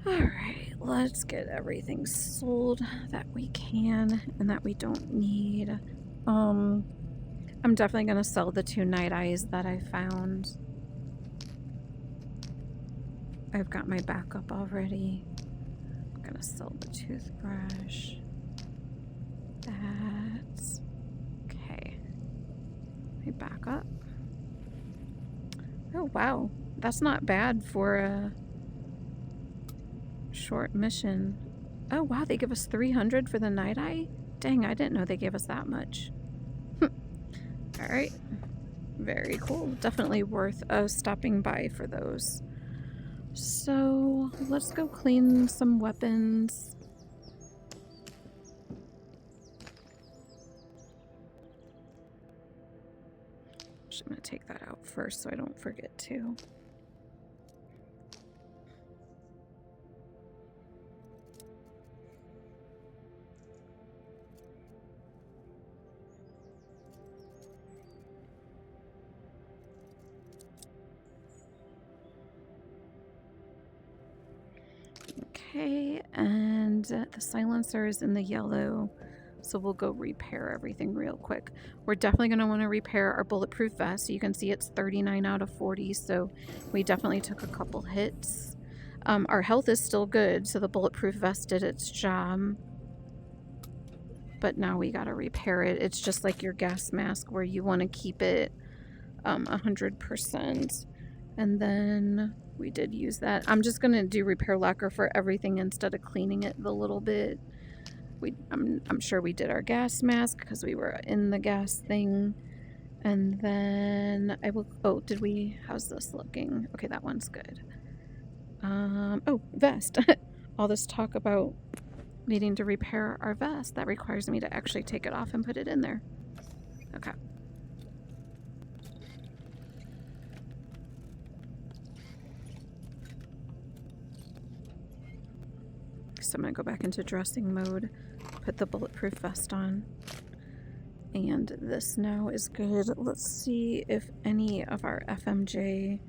Alright, let's get everything sold that we can and that we don't need. I'm definitely gonna sell the 2 night eyes that I found. I've got my backup already. I'm gonna sell the toothbrush. That's okay. My backup. Oh wow, that's not bad for a short mission. Oh wow, they give us 300 for the night eye? Dang, I didn't know they gave us that much. Alright. Very cool. Definitely worth stopping by for those. So let's go clean some weapons. I'm gonna take that out first so I don't forget to. Okay, and the silencer is in the yellow, so we'll go repair everything real quick. We're definitely going to want to repair our bulletproof vest. You can see it's 39 out of 40, so we definitely took a couple hits. Our health is still good, so the bulletproof vest did its job. But now we got to repair it. It's just like your gas mask where you want to keep it 100%. And then we did use that. I'm just going to do repair lacquer for everything instead of cleaning it a little bit. I'm sure we did our gas mask because we were in the gas thing. And then I will... Oh, did we... How's this looking? Okay, that one's good. Oh, vest. All this talk about needing to repair our vest. That requires me to actually take it off and put it in there. Okay. So I'm going to go back into dressing mode, put the bulletproof vest on, and this now is good. Let's see if any of our FMJ...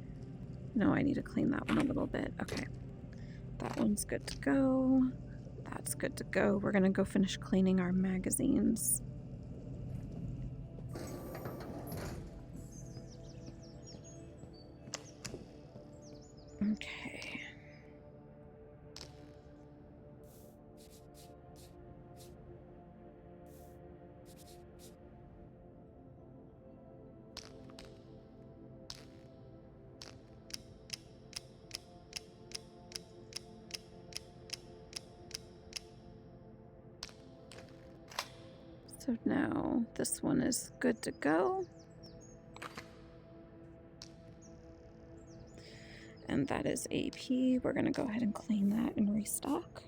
No, I need to clean that one a little bit. Okay, that one's good to go. That's good to go. We're going to go finish cleaning our magazines. Okay. So now this one is good to go. And that is AP. We're going to go ahead and clean that and restock.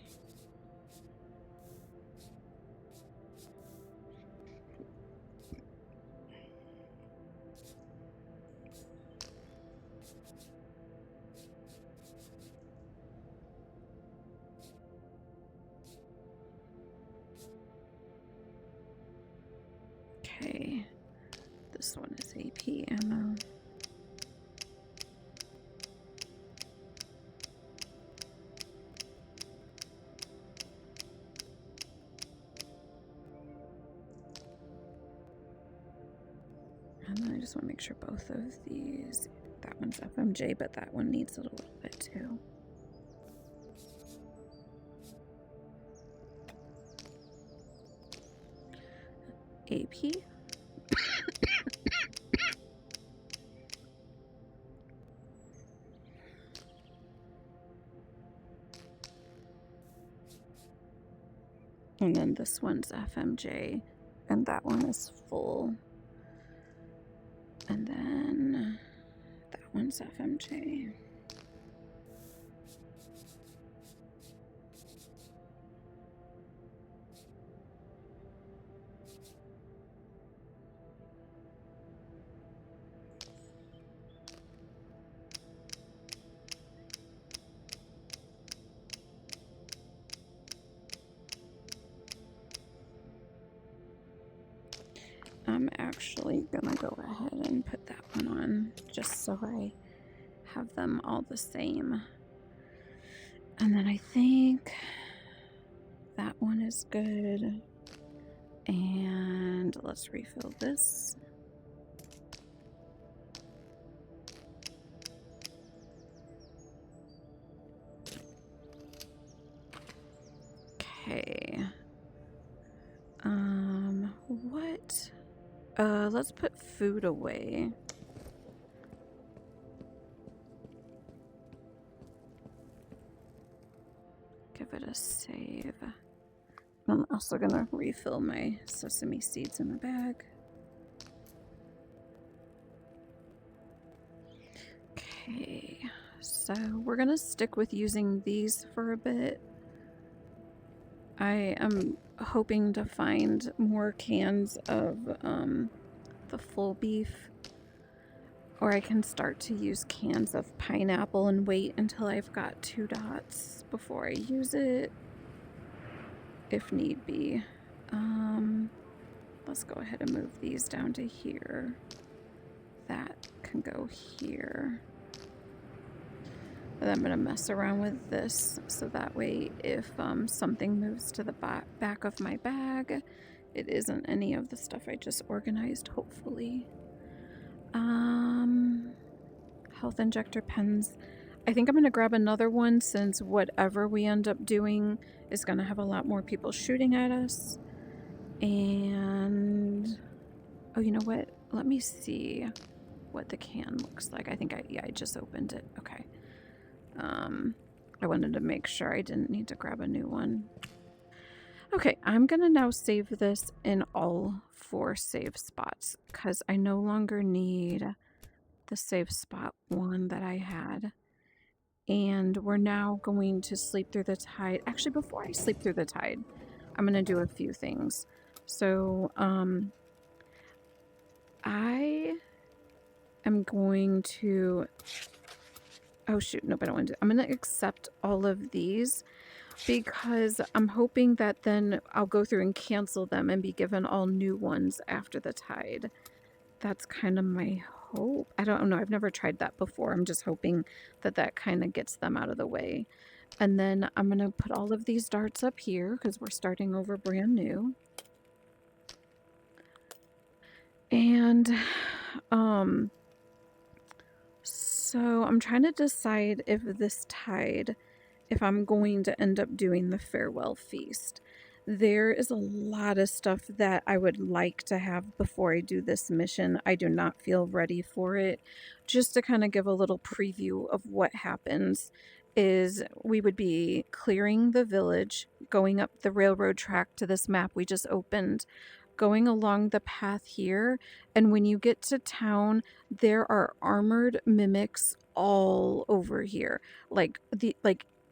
Okay, this one is AP ammo. And then I just want to make sure both of these, that one's FMJ, but that one needs it a little bit too. AP. And then this one's FMJ, and that one is full. And then that one's FMJ. I'm actually gonna go ahead and put that one on just so I have them all the same. And then I think that one is good. And let's refill this. Okay. What? Let's put food away. Give it a save. I'm also gonna refill my sesame seeds in the bag. Okay, so we're gonna stick with using these for a bit. I am hoping to find more cans of the full beef, or I can start to use cans of pineapple and wait until I've got 2 dots before I use it, if need be. Let's go ahead and move these down to here. That can go here. And I'm going to mess around with this so that way if something moves to the back of my bag, it isn't any of the stuff I just organized, hopefully. Health injector pens. I think I'm going to grab another one since whatever we end up doing is going to have a lot more people shooting at us. And oh, you know what? Let me see what the can looks like. I think I just opened it. Okay. I wanted to make sure I didn't need to grab a new one. Okay, I'm gonna now save this in all 4 save spots because I no longer need the save spot 1 that I had. And we're now going to sleep through the tide. Actually, before I sleep through the tide, I'm gonna do a few things. So, I am going to... Oh shoot, nope, I don't want to. I'm going to accept all of these because I'm hoping that then I'll go through and cancel them and be given all new ones after the tide. That's kind of my hope. I don't know. I've never tried that before. I'm just hoping that that kind of gets them out of the way. And then I'm going to put all of these darts up here because we're starting over brand new. And, so I'm trying to decide if this tide, if I'm going to end up doing the farewell feast. There is a lot of stuff that I would like to have before I do this mission. I do not feel ready for it. Just to kind of give a little preview of what happens is we would be clearing the village, going up the railroad track to this map we just opened, going along the path here, and when you get to town, there are armored mimics all over here. Like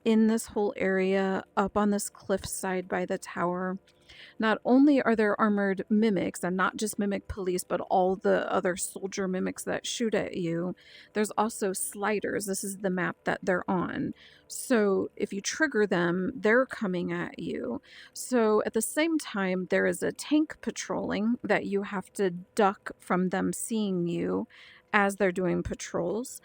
in this whole area, up on this cliffside by the tower. Not only are there armored mimics, and not just mimic police, but all the other soldier mimics that shoot at you, there's also sliders. This is the map that they're on. So if you trigger them, they're coming at you. So at the same time, there is a tank patrolling that you have to duck from them seeing you as they're doing patrols.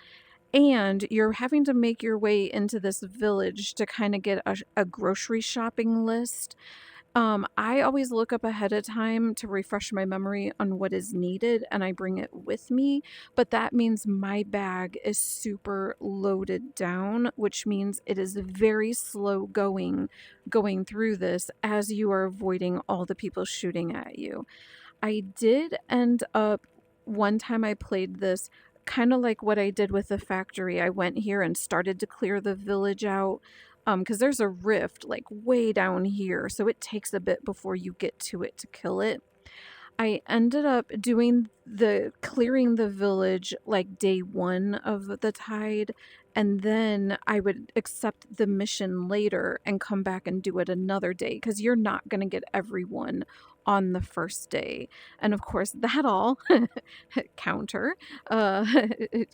And you're having to make your way into this village to kind of get a grocery shopping list. I always look up ahead of time to refresh my memory on what is needed, and I bring it with me, but that means my bag is super loaded down, which means it is very slow going through this as you are avoiding all the people shooting at you. I did end up, one time I played this, kind of like what I did with the factory. I went here and started to clear the village out because there's a rift like way down here, so it takes a bit before you get to it to kill it. I ended up doing the clearing the village like day 1 of the tide, and then I would accept the mission later and come back and do it another day because you're not going to get everyone on the first day. And of course, that all counter, uh,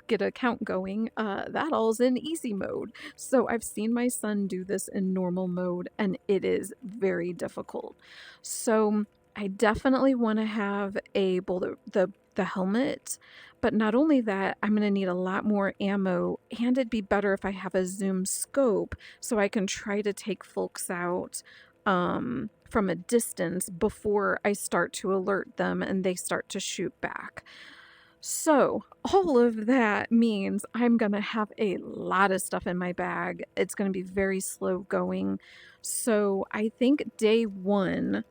get a count going, that all's in easy mode. So I've seen my son do this in normal mode, and it is very difficult. So I definitely want to have a bullet, the the helmet. But not only that, I'm gonna need a lot more ammo, and it'd be better if I have a zoom scope so I can try to take folks out from a distance before I start to alert them and they start to shoot back. So, all of that means I'm gonna have a lot of stuff in my bag. It's gonna be very slow going. So, I think day one,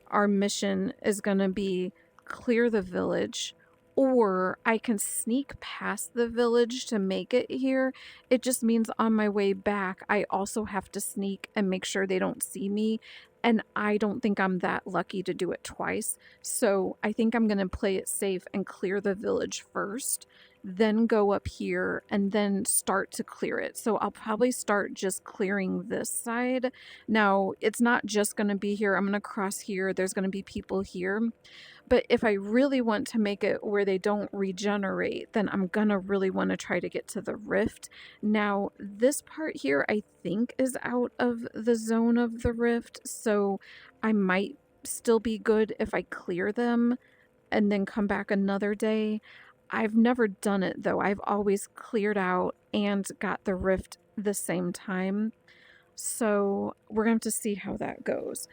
our mission is gonna be clear the village, or I can sneak past the village to make it here. It just means on my way back, I also have to sneak and make sure they don't see me. And I don't think I'm that lucky to do it twice. So I think I'm going to play it safe and clear the village first, then go up here and then start to clear it. So I'll probably start just clearing this side. Now, it's not just going to be here. I'm going to cross here. There's going to be people here. But if I really want to make it where they don't regenerate, then I'm gonna really want to try to get to the rift. Now, this part here, I think, is out of the zone of the rift, so I might still be good if I clear them and then come back another day. I've never done it, though. I've always cleared out and got the rift the same time. So we're gonna have to see how that goes.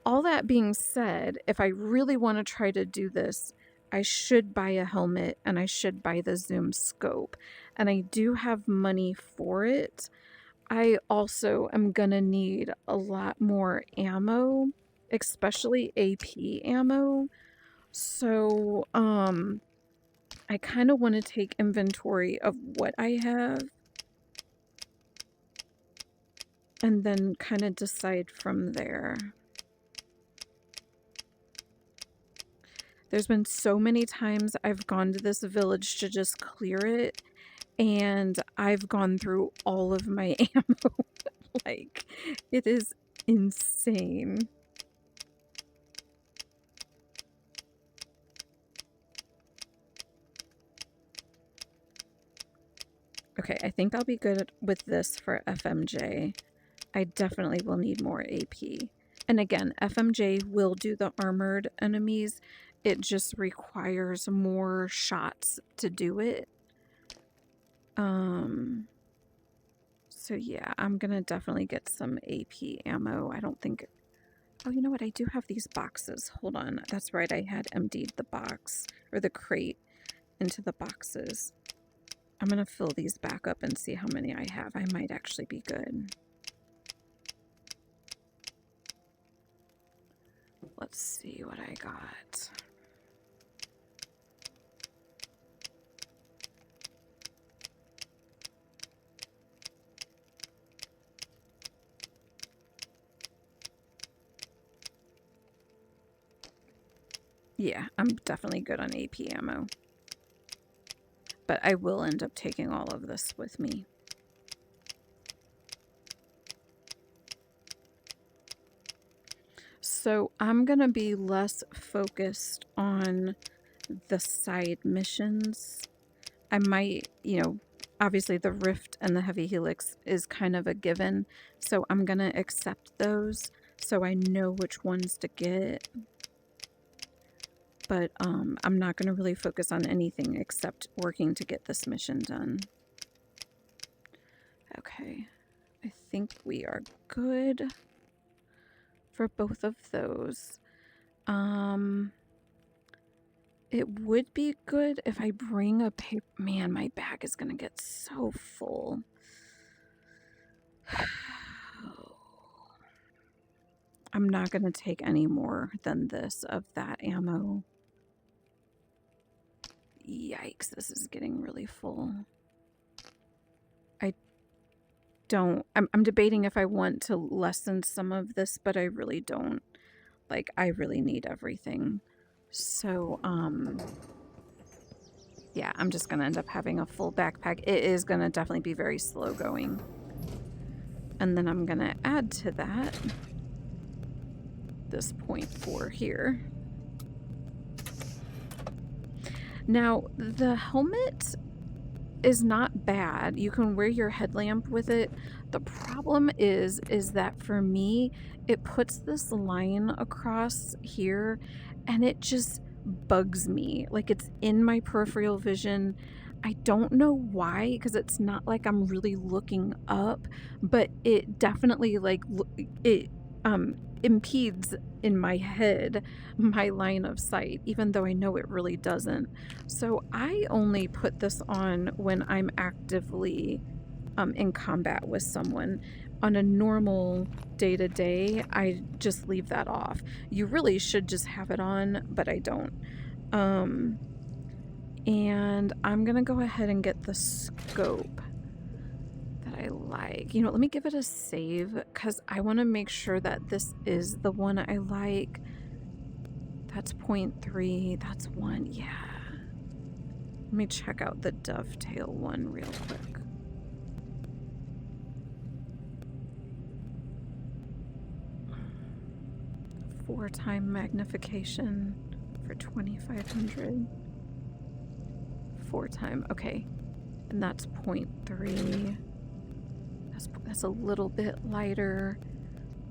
All that being said, if I really want to try to do this, I should buy a helmet and I should buy the zoom scope. And I do have money for it. I also am going to need a lot more ammo, especially AP ammo. So, I kind of want to take inventory of what I have and then kind of decide from there. There's been so many times I've gone to this village to just clear it, and I've gone through all of my ammo. Like, it is insane. Okay, I think I'll be good with this for FMJ. I definitely will need more AP. And again, FMJ will do the armored enemies. It just requires more shots to do it. So yeah, I'm gonna definitely get some AP ammo. I don't think... Oh, you know what? I do have these boxes. Hold on. That's right. I had emptied the box, or the crate, into the boxes. I'm gonna fill these back up and see how many I have. I might actually be good. Let's see what I got. Yeah, I'm definitely good on AP ammo. But I will end up taking all of this with me. So I'm going to be less focused on the side missions. I might, obviously the Rift and the Heavy Helix is kind of a given. So I'm going to accept those so I know which ones to get. But I'm not going to really focus on anything except working to get this mission done. Okay, I think we are good for both of those. It would be good if I bring a paper... Man, my bag is going to get so full. I'm not going to take any more than this of that ammo. Yikes, this is getting really full. I'm debating if I want to lessen some of this, but I really don't. Like, I really need everything. So, yeah, I'm just gonna end up having a full backpack. It is gonna definitely be very slow going. And then I'm gonna add to that this 0.4 here. Now, the helmet is not bad. You can wear your headlamp with it. The problem is that for me, it puts this line across here and it just bugs me. Like, it's in my peripheral vision. I don't know why, because it's not like I'm really looking up, but it definitely like it impedes in my head my line of sight, even though I know it really doesn't. So I only put this on when I'm actively in combat with someone. On a normal day-to-day, I just leave that off. You really should just have it on, but I don't. And I'm gonna go ahead and get the scope that I like. You know, let me give it a save, because I want to make sure that this is the one I like. That's 0.3, that's 1, yeah. Let me check out the dovetail one real quick. Four-time magnification for 2500. 4-time, okay. And that's 0.3. That's a little bit lighter,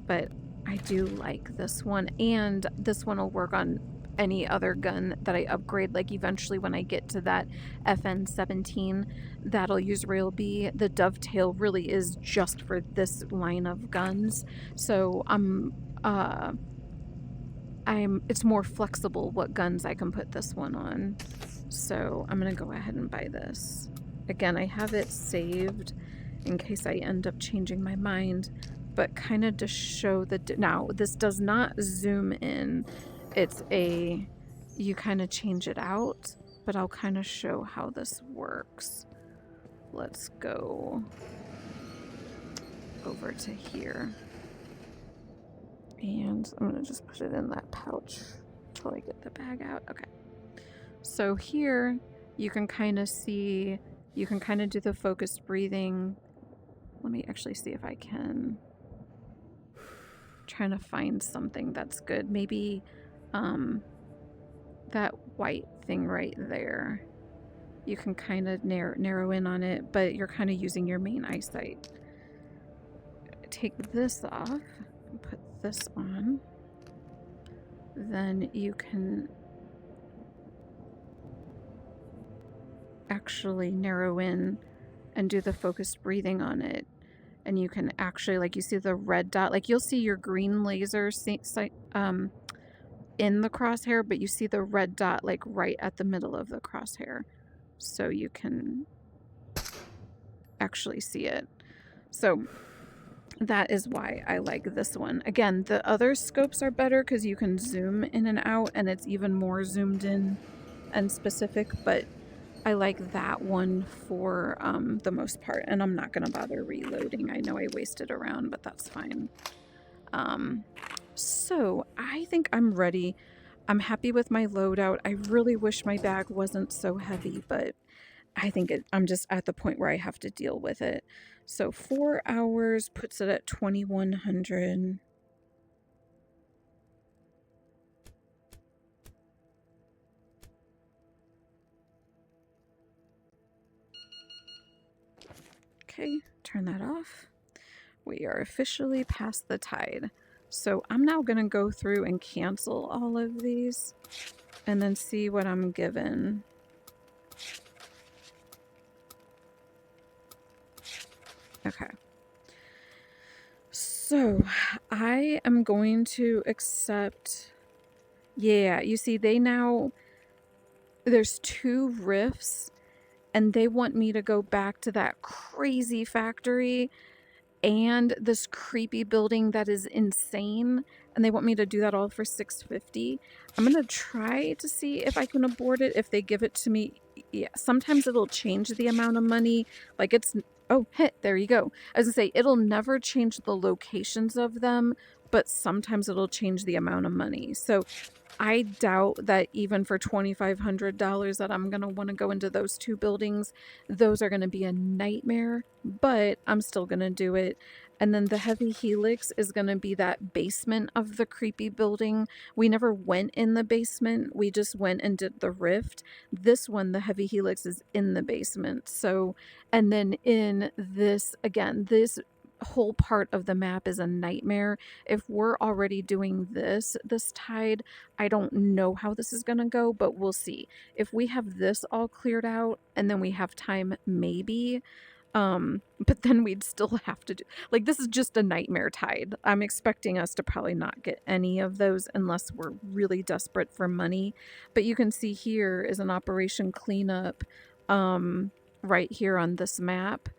but I do like this one. And this one will work on any other gun that I upgrade. Like eventually when I get to that FN17, that'll use Rail B. The dovetail really is just for this line of guns. So it's more flexible what guns I can put this one on. So I'm gonna go ahead and buy this. Again, I have it saved in case I end up changing my mind, but kind of to show the, now this does not zoom in. It's you kind of change it out, but I'll kind of show how this works. Let's go over to here. And I'm gonna just put it in that pouch until I get the bag out. Okay. So here you can kind of see, you can kind of do the focused breathing. Let me actually see if I can. Trying to find something that's good. Maybe that white thing right there. You can kind of narrow in on it, but you're kind of using your main eyesight. Take this off and put this on. Then you can actually narrow in and do the focused breathing on it. And you can actually, like, you see the red dot, like you'll see your green laser in the crosshair, but you see the red dot like right at the middle of the crosshair. So you can actually see it. So that is why I like this one. Again, the other scopes are better because you can zoom in and out and it's even more zoomed in and specific, but I like that one for the most part, and I'm not going to bother reloading. I know I wasted a round, but that's fine. So I think I'm ready. I'm happy with my loadout. I really wish my bag wasn't so heavy, but I think I'm just at the point where I have to deal with it. So 4 hours puts it at 2100. Okay, turn that off. We are officially past the tide. So I'm now going to go through and cancel all of these and then see what I'm given. Okay. So I am going to accept, yeah, you see there's 2 rifts and they want me to go back to that crazy factory and this creepy building that is insane, and they want me to do that all for $650. I'm gonna try to see if I can abort it if they give it to me. Yeah, sometimes it'll change the amount of money. Like it's, oh, hey, there you go. I was gonna say, it'll never change the locations of them, but sometimes it'll change the amount of money. So I doubt that even for $2,500 that I'm going to want to go into those 2 buildings. Those are going to be a nightmare, but I'm still going to do it. And then the heavy helix is going to be that basement of the creepy building. We never went in the basement. We just went and did the rift. This one, the heavy helix, is in the basement. So, and then in this, again, this whole part of the map is a nightmare. If we're already doing this tide, I don't know how this is gonna go, but we'll see. If we have this all cleared out and then we have time, maybe. But then we'd still have to do, like, this is just a nightmare tide. I'm expecting us to probably not get any of those unless we're really desperate for money. But you can see here is an operation cleanup right here on this map.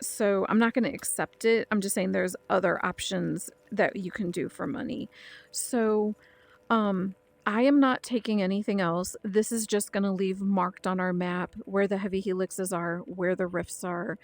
So I'm not going to accept it. I'm just saying there's other options that you can do for money. So I am not taking anything else. This is just going to leave marked on our map where the heavy helixes are, where the rifts are.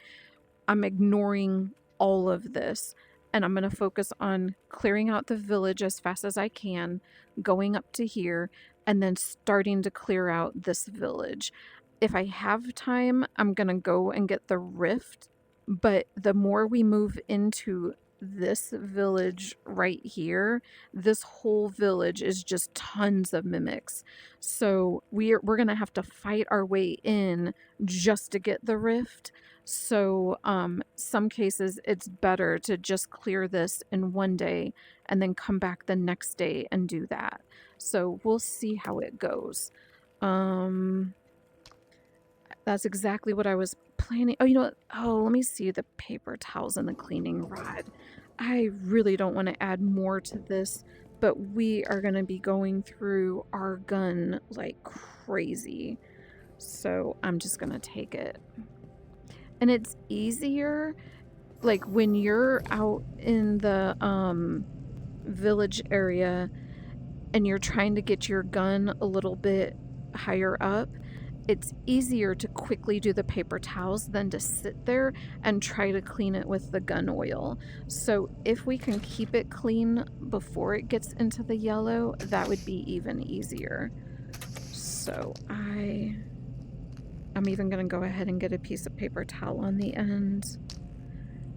I'm ignoring all of this, and I'm going to focus on clearing out the village as fast as I can, going up to here, and then starting to clear out this village. If I have time, I'm going to go and get the rift, but the more we move into this village right here, this whole village is just tons of mimics. So we're going to have to fight our way in just to get the rift. So some cases it's better to just clear this in one day and then come back the next day and do that. So we'll see how it goes. That's exactly what I was planning. Oh, you know what? Oh, let me see the paper towels and the cleaning rod. I really don't want to add more to this, but we are going to be going through our gun like crazy. So I'm just going to take it. And it's easier, like, when you're out in the village area and you're trying to get your gun a little bit higher up, it's easier to quickly do the paper towels than to sit there and try to clean it with the gun oil. So if we can keep it clean before it gets into the yellow, that would be even easier. So I'm even going to go ahead and get a piece of paper towel on the end.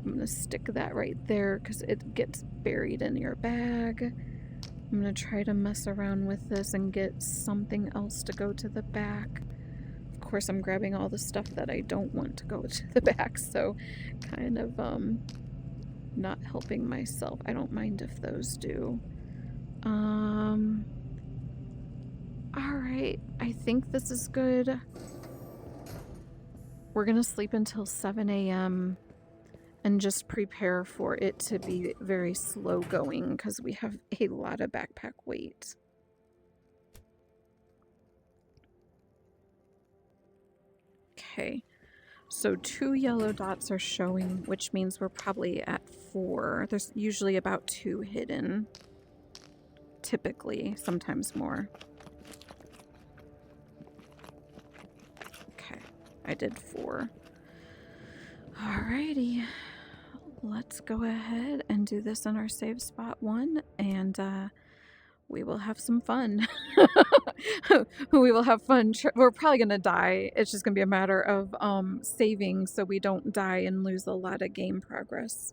I'm going to stick that right there because it gets buried in your bag. I'm going to try to mess around with this and get something else to go to the back. Of course, I'm grabbing all the stuff that I don't want to go to the back, so kind of not helping myself. I don't mind if those do. Alright, I think this is good. We're gonna sleep until 7 a.m. and just prepare for it to be very slow going because we have a lot of backpack weight. Okay, so 2 yellow dots are showing, which means we're probably at 4. There's usually about 2 hidden. Typically, sometimes more. Okay, I did 4. Alrighty, let's go ahead and do this on our save spot 1, and we will have some fun. We will have fun. We're probably gonna die. It's just gonna be a matter of saving so we don't die and lose a lot of game progress.